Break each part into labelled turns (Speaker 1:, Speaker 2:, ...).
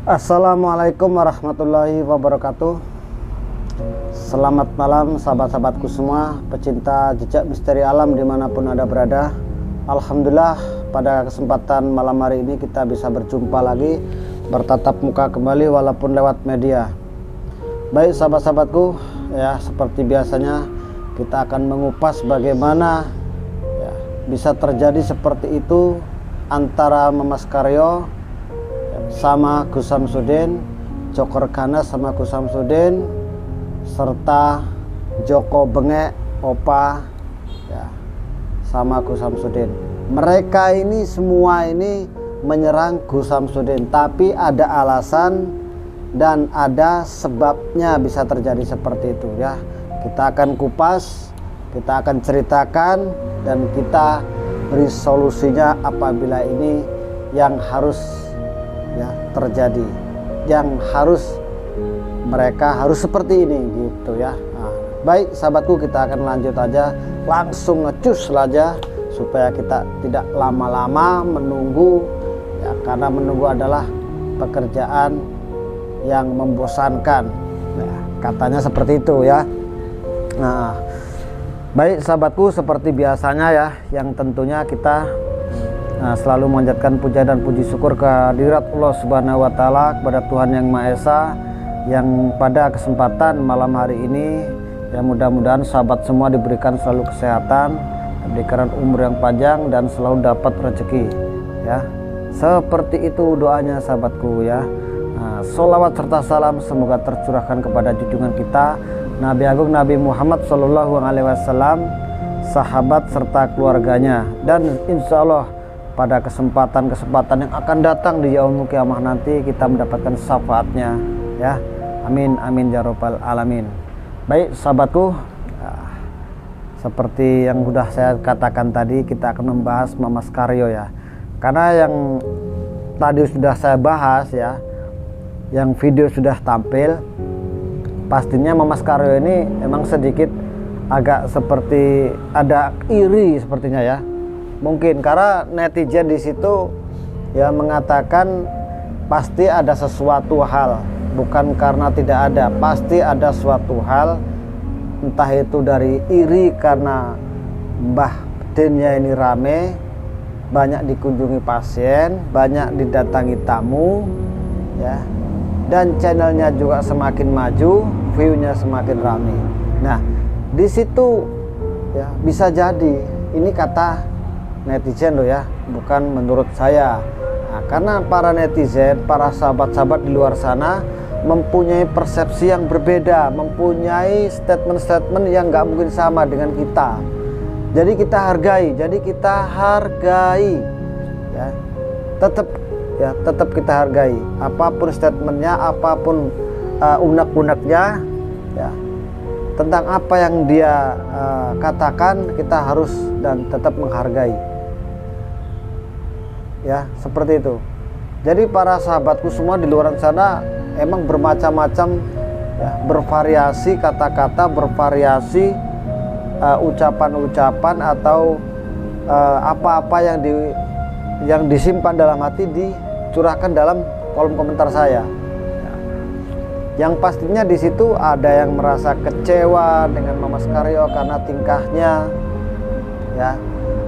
Speaker 1: Assalamualaikum warahmatullahi wabarakatuh. Selamat malam sahabat-sahabatku semua, pecinta jejak misteri alam dimanapun Anda berada. Alhamdulillah pada kesempatan malam hari ini kita bisa berjumpa lagi, bertatap muka kembali walaupun lewat media. Baik sahabat-sahabatku, ya seperti biasanya kita akan mengupas bagaimana ya, bisa terjadi seperti itu antara Mamas Karyo sama Gus Samsudin, Joker Ganas sama Gus Samsudin, serta Joko Bengek, Opa ya, sama Gus Samsudin. Mereka ini semua ini menyerang Gus Samsudin, tapi ada alasan dan ada sebabnya bisa terjadi seperti itu ya. Kita akan kupas, kita akan ceritakan, dan kita beri solusinya apabila ini yang harus ya terjadi, yang harus mereka harus seperti ini gitu ya. Nah, baik sahabatku, kita akan lanjut aja, langsung ngecus aja supaya kita tidak lama-lama menunggu ya, karena menunggu adalah pekerjaan yang membosankan ya, katanya seperti itu ya. Nah baik sahabatku, seperti biasanya ya, yang tentunya kita selalu memanjatkan puja dan puji syukur kehadirat Allah Subhanahu wa Ta'ala, kepada Tuhan Yang Maha Esa, yang pada kesempatan malam hari ini ya mudah-mudahan sahabat semua diberikan selalu kesehatan, diberikan umur yang panjang, dan selalu dapat rezeki ya. Seperti itu doanya sahabatku ya. Sholawat serta salam semoga tercurahkan kepada junjungan kita Nabi Agung Nabi Muhammad Sallallahu Alaihi Wasallam, sahabat serta keluarganya, dan insya Allah pada kesempatan-kesempatan yang akan datang di yaumul kiamah nanti kita mendapatkan syafaatnya ya. Amin amin ya rabbal alamin. Baik sahabatku, seperti yang sudah saya katakan tadi, kita akan membahas Mamas Karyo ya. Karena yang tadi sudah saya bahas ya, yang video sudah tampil, pastinya Mamas Karyo ini emang sedikit agak seperti ada iri sepertinya ya. Mungkin karena netizen di situ ya mengatakan pasti ada sesuatu hal, bukan karena tidak ada, pasti ada suatu hal, entah itu dari iri karena Mbah Dinnya ini rame, banyak dikunjungi pasien, banyak didatangi tamu ya, dan channelnya juga semakin maju, view-nya semakin rame. Nah di situ ya bisa jadi ini kata netizen loh ya, bukan menurut saya. Nah, karena para netizen, para sahabat-sahabat di luar sana mempunyai persepsi yang berbeda, mempunyai statement-statement yang nggak mungkin sama dengan kita. Jadi kita hargai ya, tetap kita hargai apapun statementnya, apapun unek-uneknya ya, tentang apa yang dia katakan, kita harus dan tetap menghargai ya, seperti itu. Jadi para sahabatku semua di luar sana emang bermacam-macam ya, bervariasi kata-kata, bervariasi ucapan-ucapan atau apa-apa yang disimpan dalam hati dicurahkan dalam kolom komentar saya. Yang pastinya di situ ada yang merasa kecewa dengan Mamas Karyo karena tingkahnya ya,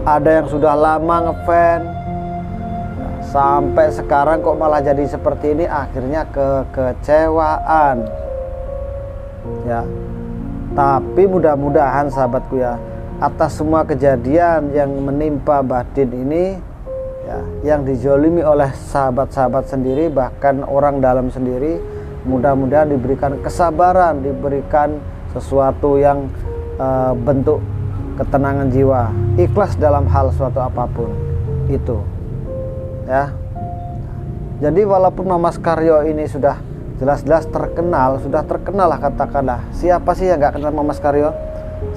Speaker 1: ada yang sudah lama ngefans sampai sekarang kok malah jadi seperti ini, akhirnya kekecewaan ya. Tapi mudah-mudahan sahabatku ya, atas semua kejadian yang menimpa Mbah Din ini ya, yang dizolimi oleh sahabat-sahabat sendiri, bahkan orang dalam sendiri, mudah-mudahan diberikan kesabaran, diberikan sesuatu yang bentuk ketenangan jiwa, ikhlas dalam hal suatu apapun itu ya. Jadi walaupun Mamas Karyo ini sudah jelas-jelas terkenal, sudah terkenal lah katakanlah. Siapa sih yang nggak kenal Mamas Karyo?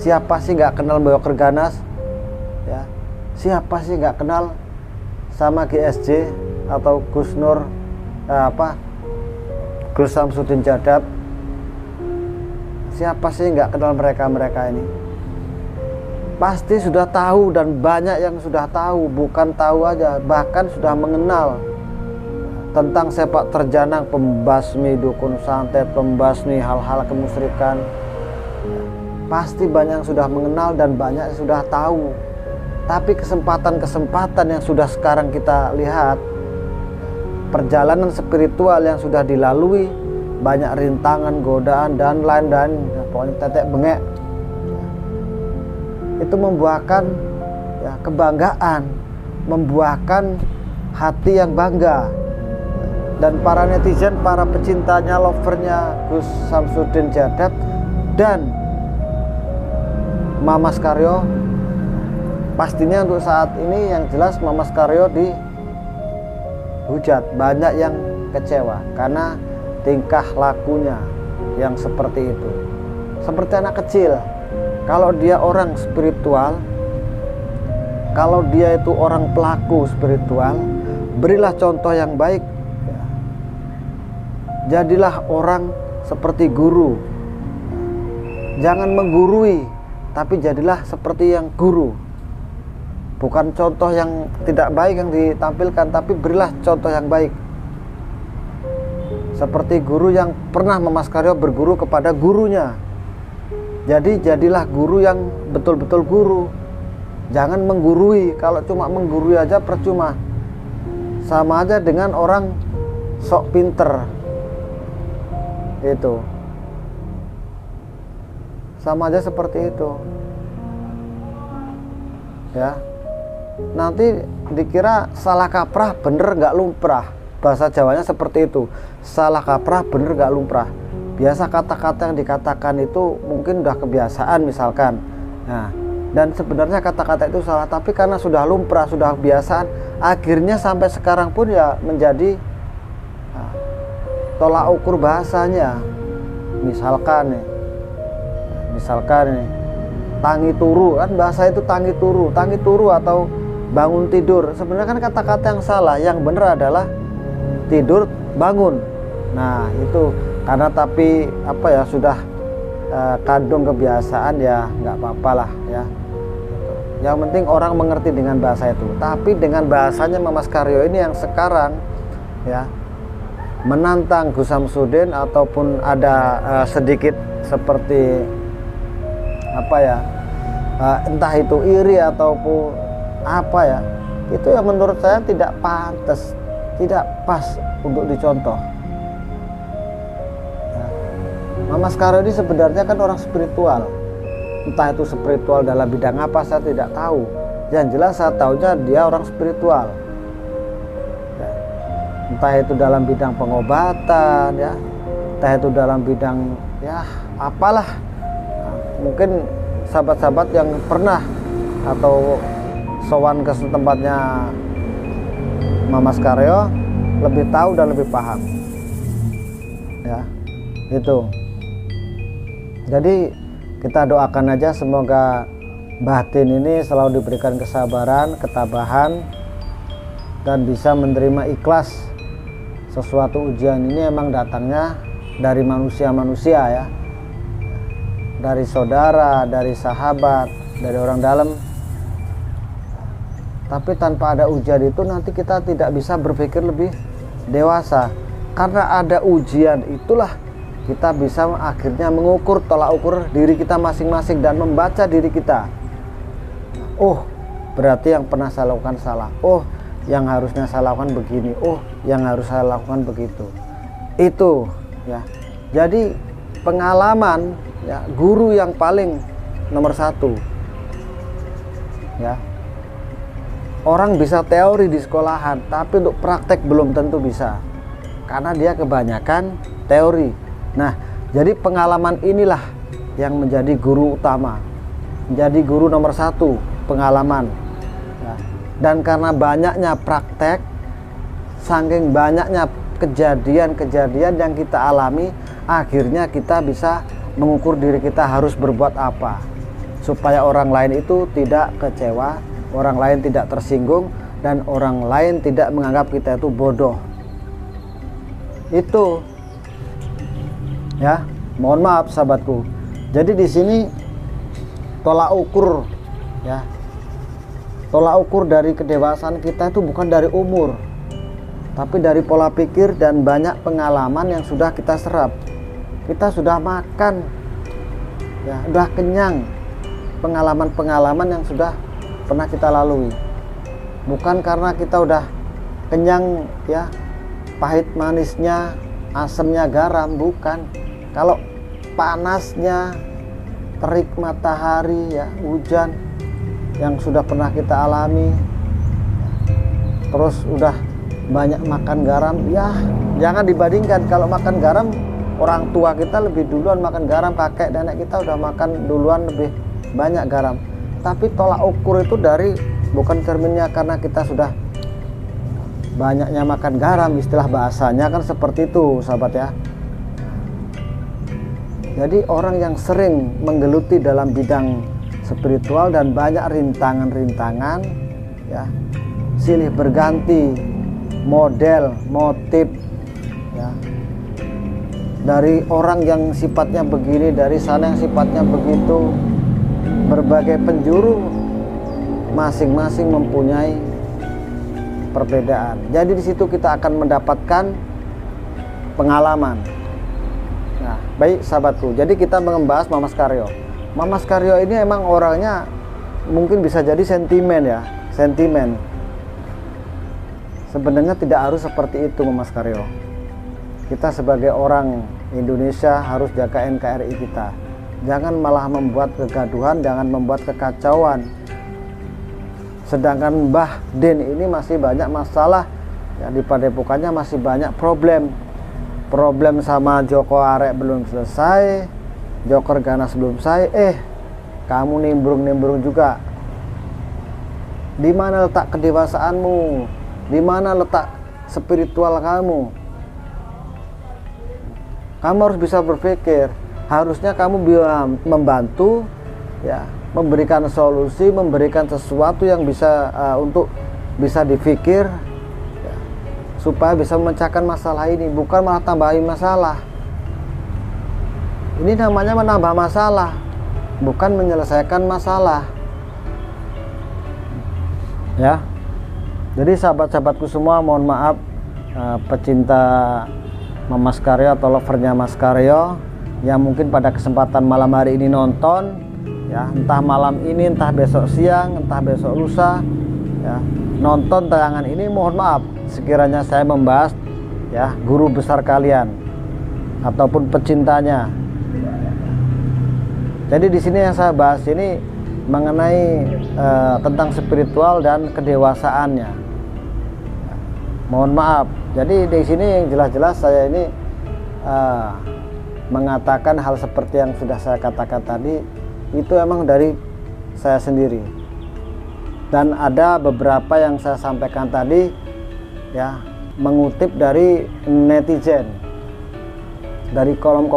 Speaker 1: Siapa sih nggak kenal Joker Ganas ya? Siapa sih nggak kenal sama GSJ atau Gus Nur Gus Samsudin Jadab? Siapa sih nggak kenal mereka ini? Pasti sudah tahu, dan banyak yang sudah tahu, bukan tahu aja, bahkan sudah mengenal tentang sepak terjang pembasmi dukun santet, pembasmi hal-hal kemusyrikan, pasti banyak yang sudah mengenal dan banyak yang sudah tahu. Tapi kesempatan-kesempatan yang sudah sekarang kita lihat, perjalanan spiritual yang sudah dilalui, banyak rintangan, godaan dan lain-lain, pokoknya tetek bengek, itu membuahkan kebanggaan, membuahkan hati yang bangga. Dan para netizen, para pecintanya, lovernya Gus Samsudin Djadab dan Mamas Karyo, pastinya untuk saat ini yang jelas Mamas Karyo dihujat. Banyak yang kecewa karena tingkah lakunya yang seperti itu, seperti anak kecil. Kalau dia orang spiritual, kalau dia itu orang pelaku spiritual, berilah contoh yang baik. Jadilah orang seperti guru. Jangan menggurui, tapi jadilah seperti yang guru. Bukan contoh yang tidak baik yang ditampilkan, tapi berilah contoh yang baik. Seperti guru yang pernah Mamas Karyo berguru kepada gurunya. Jadi jadilah guru yang betul-betul guru. Jangan menggurui. Kalau cuma menggurui aja percuma. Sama aja dengan orang sok pinter. Itu sama aja seperti itu. Ya, nanti dikira salah kaprah bener gak lumrah. Bahasa Jawanya seperti itu. Salah kaprah bener gak lumrah. Biasa kata-kata yang dikatakan itu mungkin udah kebiasaan misalkan. Nah, dan sebenarnya kata-kata itu salah, tapi karena sudah lumrah, sudah kebiasaan, akhirnya sampai sekarang pun ya menjadi tolak ukur bahasanya. Misalkan nih, tangi turu, kan bahasa itu tangi turu atau bangun tidur. Sebenarnya kan kata-kata yang salah, yang benar adalah tidur bangun. Nah itu karena tapi sudah kandung kebiasaan, ya nggak apa-apa lah ya. Yang penting orang mengerti dengan bahasa itu. Tapi dengan bahasanya Mamas Karyo ini yang sekarang ya menantang Gus Samsudin, ataupun ada sedikit seperti entah itu iri ataupun itu yang menurut saya tidak pantas, tidak pas untuk dicontoh. Mamas Karyo ini sebenarnya kan orang spiritual. Entah itu spiritual dalam bidang apa saya tidak tahu. Yang jelas saya tahunya dia orang spiritual. Entah itu dalam bidang pengobatan ya, entah itu dalam bidang ya apalah. Mungkin sahabat-sahabat yang pernah atau sowan ke tempatnya Mamas Karyo lebih tahu dan lebih paham. Ya, itu. Jadi kita doakan aja semoga batin ini selalu diberikan kesabaran, ketabahan, dan bisa menerima ikhlas. Sesuatu ujian ini emang datangnya dari manusia-manusia ya, dari saudara, dari sahabat, dari orang dalam. Tapi tanpa ada ujian itu nanti kita tidak bisa berpikir lebih dewasa. Karena ada ujian itulah kita bisa akhirnya mengukur, tolak ukur diri kita masing-masing dan membaca diri kita. Oh, berarti yang pernah saya lakukan salah. Oh, yang harusnya saya lakukan begini. Oh, yang harus saya lakukan begitu. Itu ya. Jadi pengalaman ya, guru yang paling nomor satu ya. Orang bisa teori di sekolahan, tapi untuk praktek belum tentu bisa, karena dia kebanyakan teori. Nah, jadi pengalaman inilah yang menjadi guru utama, menjadi guru nomor satu, pengalaman ya. Dan karena banyaknya praktek, saking banyaknya kejadian-kejadian yang kita alami, akhirnya kita bisa mengukur diri kita harus berbuat apa supaya orang lain itu tidak kecewa, orang lain tidak tersinggung, dan orang lain tidak menganggap kita itu bodoh. Itu ya, mohon maaf sahabatku. Jadi di sini tolak ukur ya, tolak ukur dari kedewasaan kita itu bukan dari umur, tapi dari pola pikir dan banyak pengalaman yang sudah kita serap. Kita sudah makan, ya, sudah kenyang, pengalaman-pengalaman yang sudah pernah kita lalui. Bukan karena kita udah kenyang, ya, pahit manisnya, asamnya garam, bukan. Kalau panasnya, terik matahari, ya, hujan yang sudah pernah kita alami, terus udah banyak makan garam, ya jangan dibandingkan. Kalau makan garam, orang tua kita lebih duluan makan garam, kakek nenek kita udah makan duluan lebih banyak garam. Tapi tolak ukur itu dari bukan cerminnya karena kita sudah banyaknya makan garam, istilah bahasanya kan seperti itu, sahabat ya. Jadi orang yang sering menggeluti dalam bidang spiritual dan banyak rintangan-rintangan, ya, silih berganti model, motif, ya, dari orang yang sifatnya begini, dari sana yang sifatnya begitu, berbagai penjuru, masing-masing mempunyai perbedaan. Jadi di situ kita akan mendapatkan pengalaman. Nah, baik sahabatku, jadi kita membahas Mama Skaryo. Mama Skaryo ini emang orangnya mungkin bisa jadi sentimen, ya, sentimen. Sebenarnya tidak harus seperti itu Mama Skaryo. Kita sebagai orang Indonesia harus jaga NKRI kita. Jangan malah membuat kegaduhan, jangan membuat kekacauan. Sedangkan Mbah Din ini masih banyak masalah, ya, di padepokannya masih banyak problem. Problem sama Joko Arek belum selesai, Joker Ganas belum selesai, kamu nimbrung-nimbrung juga. Di mana letak kedewasaanmu? Di mana letak spiritual kamu? Kamu harus bisa berpikir. Harusnya kamu bisa membantu, ya, memberikan solusi, memberikan sesuatu yang bisa untuk bisa dipikir, ya, supaya bisa memecahkan masalah ini, bukan malah tambahin masalah. Ini namanya menambah masalah, bukan menyelesaikan masalah, ya. Jadi sahabat-sahabatku semua, mohon maaf, pecinta Mama Skaryo atau lovernya Mas Skaryo yang mungkin pada kesempatan malam hari ini nonton, ya, entah malam ini, entah besok siang, entah besok lusa, ya, nonton tayangan ini, mohon maaf sekiranya saya membahas, ya, guru besar kalian ataupun pecintanya. Jadi di sini yang saya bahas ini mengenai tentang spiritual dan kedewasaannya. Mohon maaf. Jadi di sini yang jelas-jelas saya ini mengatakan hal seperti yang sudah saya katakan tadi itu emang dari saya sendiri. Dan ada beberapa yang saya sampaikan tadi, ya, mengutip dari netizen, dari kolom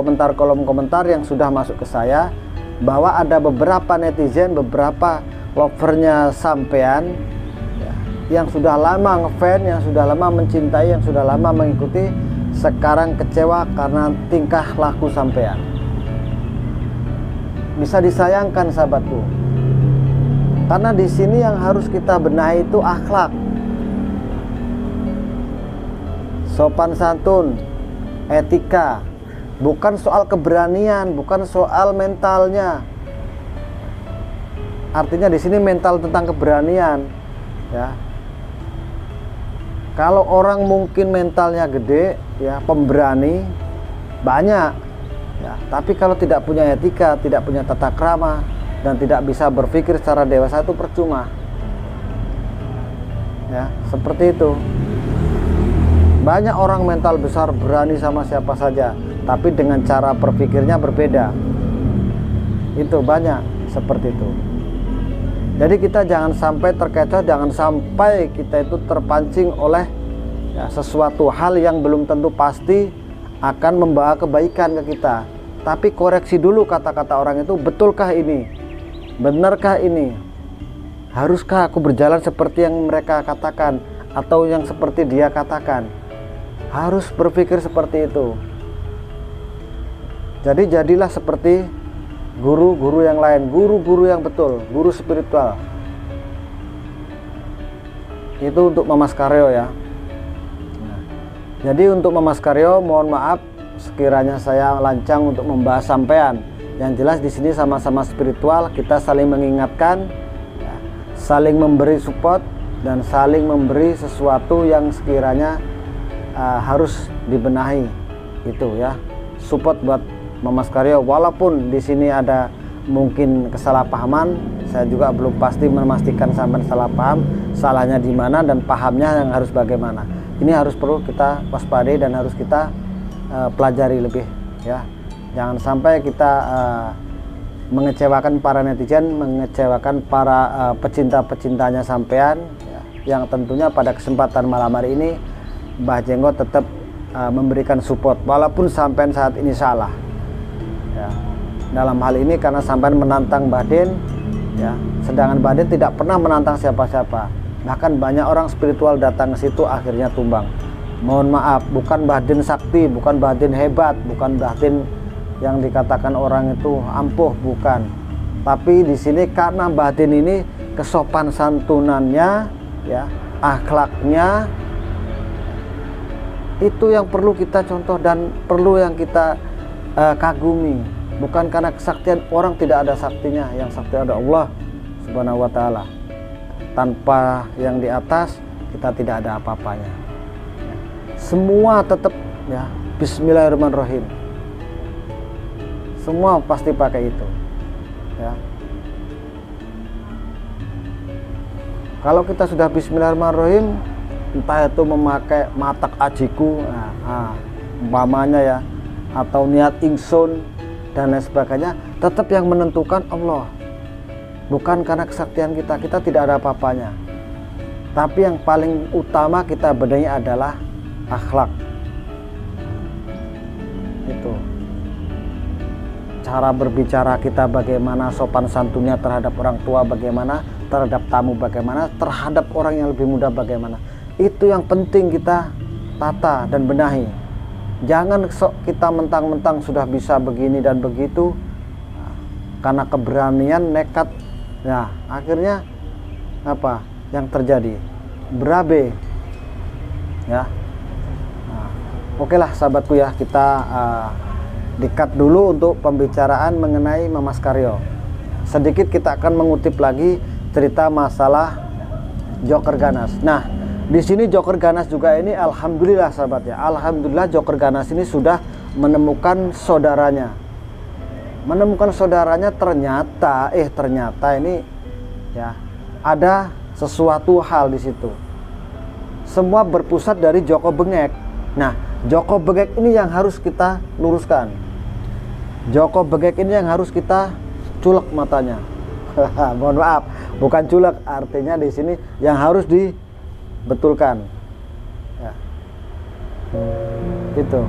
Speaker 1: komentar yang sudah masuk ke saya, bahwa ada beberapa netizen, beberapa lovernya sampean, ya, yang sudah lama ngefans, yang sudah lama mencintai, yang sudah lama mengikuti, sekarang kecewa karena tingkah laku sampean. Bisa disayangkan sahabatku, karena di sini yang harus kita benahi itu akhlak, sopan santun, etika, bukan soal keberanian, bukan soal mentalnya. Artinya di sini mental tentang keberanian, ya. Kalau orang mungkin mentalnya gede, ya, pemberani banyak, ya, tapi kalau tidak punya etika, tidak punya tata krama, dan tidak bisa berpikir secara dewasa, itu percuma, ya, seperti itu. Banyak orang mental besar berani sama siapa saja, tapi dengan cara berpikirnya berbeda. Itu banyak seperti itu. Jadi kita jangan sampai terkecoh, jangan sampai kita itu terpancing oleh, ya, sesuatu hal yang belum tentu pasti akan membawa kebaikan ke kita. Tapi koreksi dulu kata-kata orang itu, betulkah ini? Benarkah ini? Haruskah aku berjalan seperti yang mereka katakan atau yang seperti dia katakan? Harus berpikir seperti itu. Jadi jadilah seperti guru-guru yang lain, guru-guru yang betul, guru spiritual. Itu untuk Mama Skaryo, ya. Nah, Jadi untuk Mas Karyo, mohon maaf sekiranya saya lancang untuk membahas sampean. Yang jelas di sini sama-sama spiritual, kita saling mengingatkan, ya, saling memberi support dan saling memberi sesuatu yang sekiranya harus dibenahi. Itu ya, support buat Mas Karyo. Walaupun di sini ada mungkin kesalahpahaman, saya juga belum pasti memastikan sampai salah paham, salahnya di mana dan pahamnya yang harus bagaimana. Ini harus perlu kita waspadai dan harus kita pelajari lebih ya. Jangan sampai kita mengecewakan para netizen, mengecewakan para pecinta-pecintanya sampean ya, yang tentunya pada kesempatan malam hari ini Mbah Jenggot tetap memberikan support walaupun sampean saat ini salah ya. Dalam hal ini karena sampean menantang Mbah Den ya, sedangkan Mbah Den tidak pernah menantang siapa-siapa. Bahkan banyak orang spiritual datang ke situ akhirnya tumbang. Mohon maaf, bukan Mbah Den sakti, bukan Mbah Den hebat, bukan Mbah Den yang dikatakan orang itu ampuh, bukan. Tapi di sini karena Mbah Den ini kesopan santunannya ya, akhlaknya itu yang perlu kita contoh dan perlu yang kita kagumi. Bukan karena kesaktian, orang tidak ada saktinya, yang sakti ada Allah Subhanahu wa Ta'ala. Tanpa yang di atas kita tidak ada apa-apanya. Semua tetap ya, Bismillahirrahmanirrahim. Semua pasti pakai itu ya. Kalau kita sudah Bismillahirrahmanirrahim, entah itu memakai matak ajiku umpamanya ya, atau niat ingsun dan lain sebagainya, tetap yang menentukan Allah. Bukan karena kesaktian kita tidak ada apa-apanya. Tapi yang paling utama kita benahi adalah akhlak. Itu. Cara berbicara kita bagaimana, sopan santunnya terhadap orang tua bagaimana, terhadap tamu bagaimana, terhadap orang yang lebih muda bagaimana. Itu yang penting kita tata dan benahi. Jangan kita mentang-mentang sudah bisa begini dan begitu karena keberanian, nekat. Nah, akhirnya apa yang terjadi? Berabe ya. Nah, oke lah sahabatku ya, kita di-cut dulu untuk pembicaraan mengenai Mas Karyo. Sedikit kita akan mengutip lagi cerita masalah Joker Ganas. Nah, di sini Joker Ganas juga ini alhamdulillah sahabat ya. Alhamdulillah Joker Ganas ini sudah menemukan saudaranya. Menemukan saudaranya ternyata ini ya ada sesuatu hal di situ. Semua berpusat dari Joko Bengek. Nah, Joko Bengek ini yang harus kita luruskan. Joko Bengek ini yang harus kita culek matanya. Mohon maaf, bukan culek, artinya di sini yang harus dibetulkan. Ya. Itu.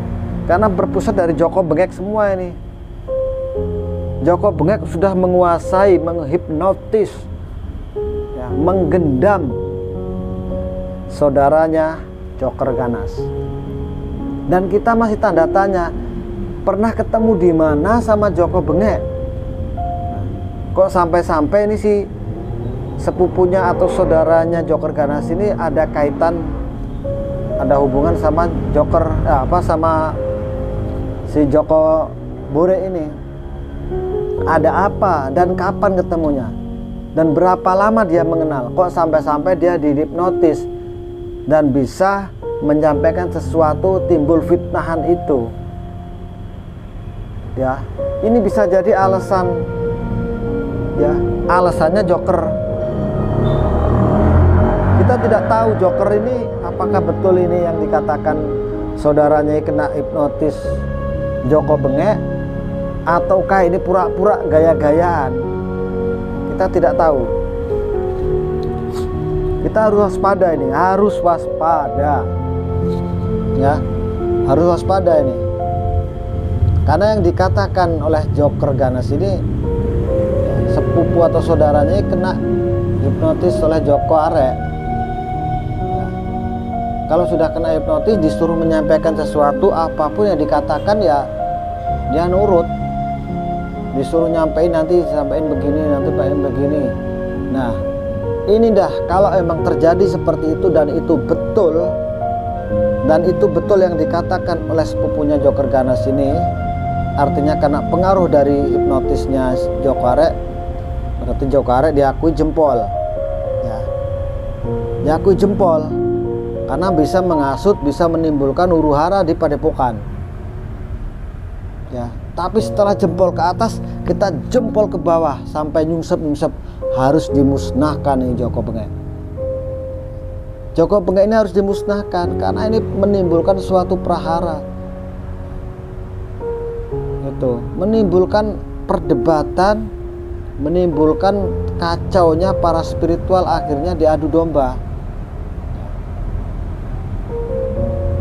Speaker 1: Karena berpusat dari Joko Bengek semua ini. Joko Bengek sudah menguasai, menghipnotis, ya, menggendam saudaranya Joker Ganas. Dan kita masih tanda tanya, pernah ketemu di mana sama Joko Bengek? Kok sampai-sampai ini si sepupunya atau saudaranya Joker Ganas ini ada kaitan, ada hubungan sama Joker, sama si Joko Bure ini? Ada apa dan kapan ketemunya? Dan berapa lama dia mengenal? Kok sampai-sampai dia dihipnotis dan bisa menyampaikan sesuatu, timbul fitnahan itu? Ya, ini bisa jadi alasan, ya, alasannya Joker. Kita tidak tahu Joker ini apakah betul ini yang dikatakan saudaranya kena hipnotis Joko Bengek, ataukah ini pura-pura gaya-gayaan. Kita tidak tahu. Kita harus waspada ini, harus waspada. Ya, harus waspada ini. Karena yang dikatakan oleh Joker Ganas ini sepupu atau saudaranya kena hipnotis oleh Joko Arek. Kalau sudah kena hipnotis disuruh menyampaikan sesuatu, apapun yang dikatakan ya dia nurut. Disuruh nyampein nanti sampaikan begini, nanti sampaikan begini. Nah, ini dah kalau emang terjadi seperti itu dan itu betul, Dan itu betul yang dikatakan oleh sepupunya Joker Ganas ini. Artinya karena pengaruh dari hipnotisnya Joko Arek, berarti Joko Arek diakui jempol ya. Diakui jempol karena bisa menghasut, bisa menimbulkan huru-hara di padepokan ya. Tapi setelah jempol ke atas, kita jempol ke bawah sampai nyungsep harus dimusnahkan nih Joko Bengek. Joko Bengek ini harus dimusnahkan karena ini menimbulkan suatu prahara. Itu menimbulkan perdebatan, menimbulkan kacaunya para spiritual, akhirnya diadu domba.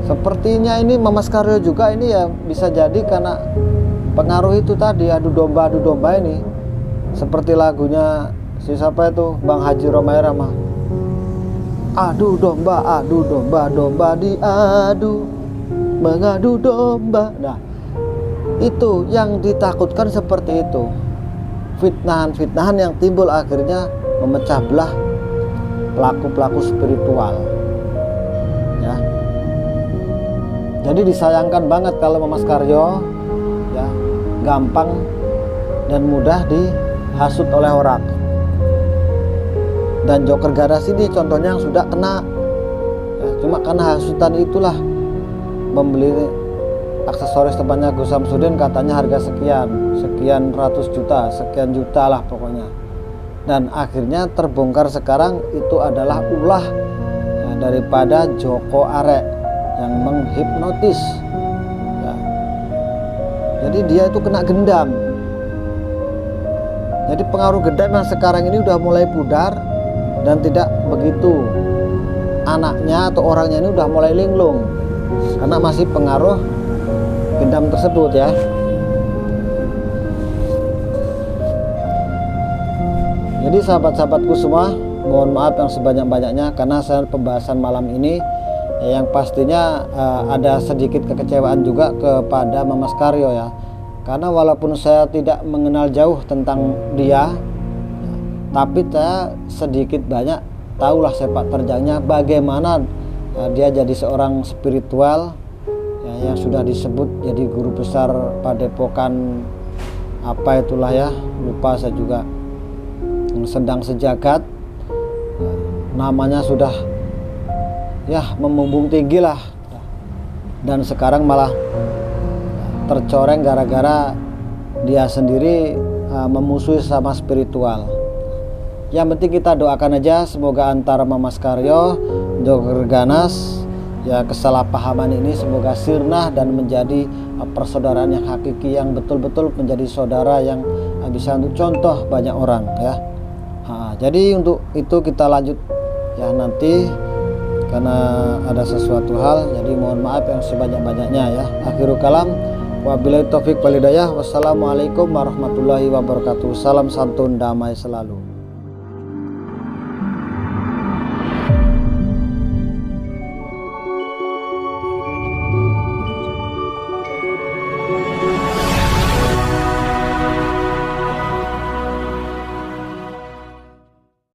Speaker 1: Sepertinya ini Mama Skaryo juga ini ya bisa jadi karena pengaruh itu tadi, adu domba ini. Seperti lagunya si siapa itu, Bang Haji Romaira mah, adu domba, domba diadu, mengadu domba. Nah, itu yang ditakutkan seperti itu. Fitnahan yang timbul akhirnya memecah belah pelaku-pelaku spiritual. Ya. Jadi disayangkan banget kalau Mama Skaryo ya gampang dan mudah dihasut oleh orang. Dan Joker Ganas ini contohnya yang sudah kena ya, cuma karena hasutan itulah membeli aksesoris temannya Gus Samsudin, katanya harga sekian ratus juta, sekian juta lah pokoknya. Dan akhirnya terbongkar sekarang itu adalah ulah ya, daripada Joko Arek yang menghipnotis ya. Jadi dia itu kena gendam. Jadi pengaruh gendam yang sekarang ini udah mulai pudar dan tidak begitu. Anaknya atau orangnya ini udah mulai linglung karena masih pengaruh gendam tersebut ya. Jadi sahabat-sahabatku semua, mohon maaf yang sebanyak-banyaknya karena saya pembahasan malam ini yang pastinya ada sedikit kekecewaan juga kepada Mama Skaryo ya. Karena walaupun saya tidak mengenal jauh tentang dia, tapi saya sedikit banyak tahulah sepak terjangnya bagaimana dia jadi seorang spiritual ya, yang sudah disebut jadi guru besar padepokan apa itulah ya, lupa saya juga, sedang sejagat ya, namanya sudah ya memumbung tinggi lah, dan sekarang malah tercoreng gara-gara dia sendiri memusuhi sama spiritual. Yang penting kita doakan aja semoga antara Mama Skaryo, Joker Ganas ya kesalahpahaman ini semoga sirna dan menjadi persaudaraan yang hakiki, yang betul-betul menjadi saudara yang bisa untuk contoh banyak orang ya. Jadi untuk itu kita lanjut ya nanti karena ada sesuatu hal, jadi mohon maaf yang sebanyak-banyaknya ya. Akhirul kalam, wabillahi taufik wal hidayah. Wassalamualaikum warahmatullahi wabarakatuh. Salam santun, damai selalu.